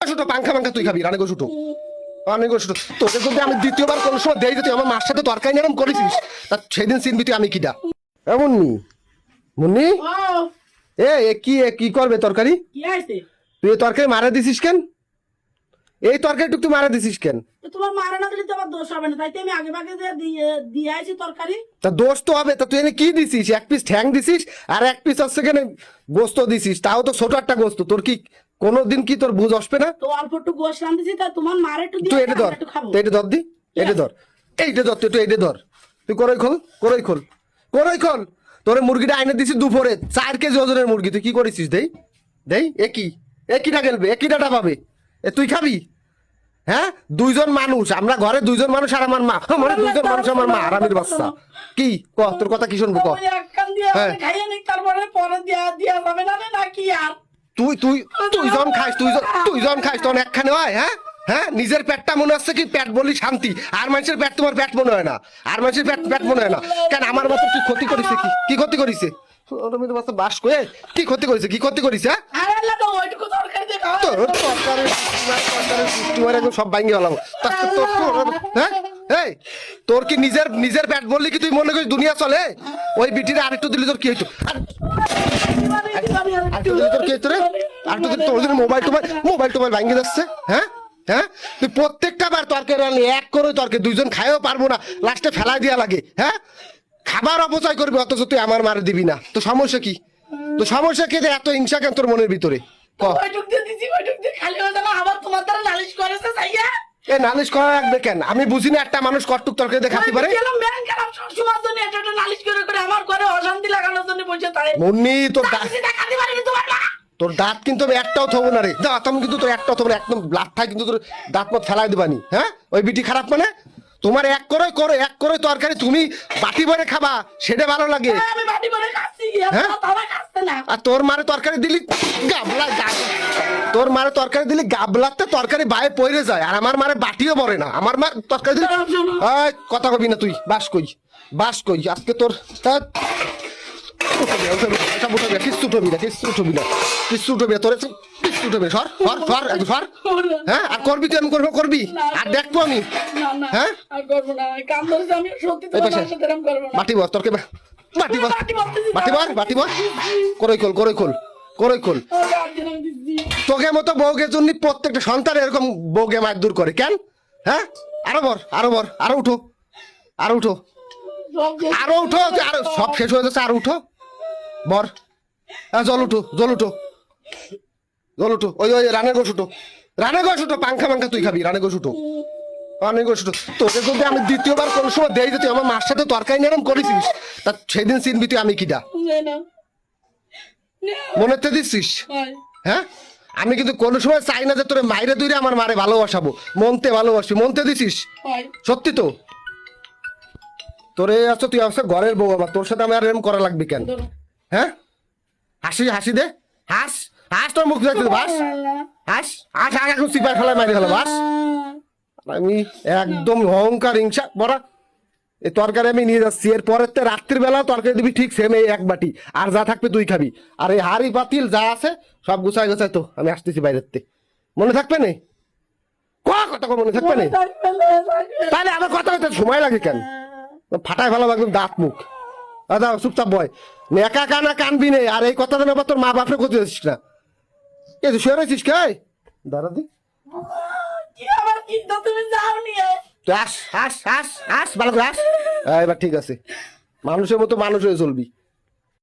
শুটো পাঙ্খা পাঙ্খা তুই খাবি রানে গো শুটো রানে গো শুটো তোকে যদি আমি দ্বিতীয়বার কোন সময় দেই তুই আমার মার সাথে তরকারি এরকম করেছিস তা সেদিন চিনবি তুই আমি কিডা এমন নি মুন্নি এ কি করবে তরকারি কি আইছে তুই তরকারি মারা দিছিস কেন এই তরকারি তুই মারা দিছিস কেন তোমার মারা না দিলে তো আমার দোষ হবে না তাই তো আমি আগে ভাগে দিয়ে আইছি তরকারি তা দোষ তো হবে তা তুই এনে কি দিছিস এক পিস ঠ্যাং দিছিস আর এক পিস হচ্ছে কেন গোস্ত দিছিস তাও তো ছোট একটা গোস্ত তোর কি কোনোদিন কি তোর বুঝ আসবে না তো অল্প একটু গোশ রাঁধেছি তা তোমার মার একটু দিয়ে তুই এটা ধর একটু খাবো এটা ধর দি এটা ধর এইটা ধর তুই এইটা ধর তুই করই খোল তোরে মুরগিটা আইনে দিছিস দুপুরে 4 কেজি ওজনের মুরগি তুই কি করেছিস দেই একইটা গেলবে একইটা পাবে এ তুই খাবি হ্যাঁ দুইজন মানুষ আমরা ঘরে দুইজন মানুষ আর আমার মা আমার দুইজন মানুষ আমার মা আরামের বাচ্চা কি ক তোর কথা কি শুনবো ক ওই এক কান দিয়ে হ্যাঁ। খাইয়ে নি তারপরে পরে দিয়া যাবে না রে নাকি আর তুই জন খাইস তখন একখানে হয় হ্যাঁ নিজের পেটটা মনে হচ্ছে কি পেট বলি শান্তি আর মানুষের পেট তোমার পেট মনে হয় না আর মানুষের পেট মনে হয় না কেন আমার বাচ্চা কি ক্ষতি করেছে কি ক্ষতি করেছে বাস করে কি ক্ষতি করেছে হ্যাঁ আরে আল্লাহ তো ওইটুকু তরকারি দিয়ে খাওয়া তোর তরকারি একদম সব ভাঙিয়ে গেলাম হ্যাঁ এই তোর কি নিজের পেট বললি কি তুই মনে করিস দুনিয়া চলে ওই বিটিরে আরেকটু দিলি তোর কি হইতো আরেকটু দিলি তোর কি হইতো রে আরেকটু দিলি তোর জন্য মোবাইল টোবাইল ভাঙিয়ে যাচ্ছে হ্যাঁ তুই প্রত্যেকটা বার তরকারি রান্নি এক করে তরকারি দুইজন খাইও পারবো না লাস্টে ফেলাই দিয়া লাগে হ্যাঁ খাবার অপচয় করবি অথচ তুই আমার মারে দিবি না তো সমস্যা কি যে এত হিংসা কেন তোর মনের ভিতরে ক ওইটুক দিয়ে দিছি ওইটুক দিয়ে খালি হয়ে গেল আবার তোমার দ্বারা নালিশ করেছে তাইয়া এ নালিশ করা রাখবে কেন আমি বুঝি না একটা মানুষ কটুক তরকারি দিয়ে খাতে পারে গেলাম ব্যাংক গেলাম সবসময় জন্য এটা নালিশ করে আমার ঘরে অশান্তি লাগানোর জন্য বসে তাই মুন্নি খাতে পারিনি তোমার মা তোর দাঁত কিন্তু আমি একটাও থবো না রে দাঁত আমি কিন্তু তোর একটাও থবো না একদম লাঠায় কিন্তু তোর দাঁত মত ফেলাই দিবানি হ্যাঁ ওই বিটি খারাপ মানে তোমার এক করে তরকারি তুমি বাটি ভরে খাবা সেটা ভালো লাগে আমি বাটি ভরে খাচ্ছি হ্যাঁ? তারা খাচ্ছে না আর তোর মারে তরকারি দিলি গাবলাতে তরকারি বায়ে পড়ে যায় আর আমার মারে বাটিও পড়ে না আমার মা তরকারি দিলি এই কথা কবি না তুই বাস কই আজকে তোর কিচ্ছু উঠবি না সর হ্যাঁ আর করবি তুই আমি করবি আর দেখবো আমি না হ্যাঁ আর করবো না কাম ধরেছে আমি সত্যি তোমার সাথে এরকম করবো না বাটি বর তরকারি বাটি বর করই খোল তোকে মতো বউকে জন্য প্রত্যেকটা সন্তান এরকম বউকে মার দূর করে কেন হ্যাঁ আরো উঠো আরো সব শেষ হয়ে যাচ্ছে আরো উঠো বর হ্যাঁ জল উঠো ওই রানের গোশ উঠো পাঙ্খা তুই খাবি রানের গোশ উঠো তোকে যদি আমি দ্বিতীয়বার কোন সময় দেই তুই আমার মার সাথে তরকারি এরকম করেছিস তা সেদিন চিনবি তুই আমি কিডা মনে তো দিচ্ছিস হ্যাঁ আমি কিন্তু কোন সময় চাই না যে তোরে মাইরে দূরে আমার মারে ভালোবাসাবো মনতে দিছিস সত্যি তো তোরে আছো তুই আসছে ঘরের বউ আমার তোর সাথে আমি আর এরকম করা লাগবে কেন হ্যাঁ হাসি দে হাস তোর মুখ দেখতে হাস এখন সিপার ফেলায় মারি ফেলা বাস আমি একদম অহংকার হিংসা বড়া এই তরকারি আমি নিয়ে যাচ্ছি এর পরের রাত্রির বেলা তরকারি দিবি ঠিক সেম এই এক বাটি আর যা থাকবে তুই খাবি আর এই হাড়ি পাতিল যা আছে সব গুছাই তো আমি আসতেছি বাইরের থেকে মনে থাকবে না কথা মনে থাকবে না তাহলে আমার কথা হইতে সময় লাগে কেন ফাটায় ভালো একদম দাঁত মুখ দাদা চুপচাপ বয় একা কানা কানবি নেই আর এই কথা আবার তোর মা বাপরে করতে যাচ্ছিস না এই তো শুয়ে রয়েছিস কে দাঁড়া দি তুমি যাও নিয়ে তুই আস ভালো করে আস এবার ঠিক আছে মানুষের মতো মানুষ হয়ে চলবি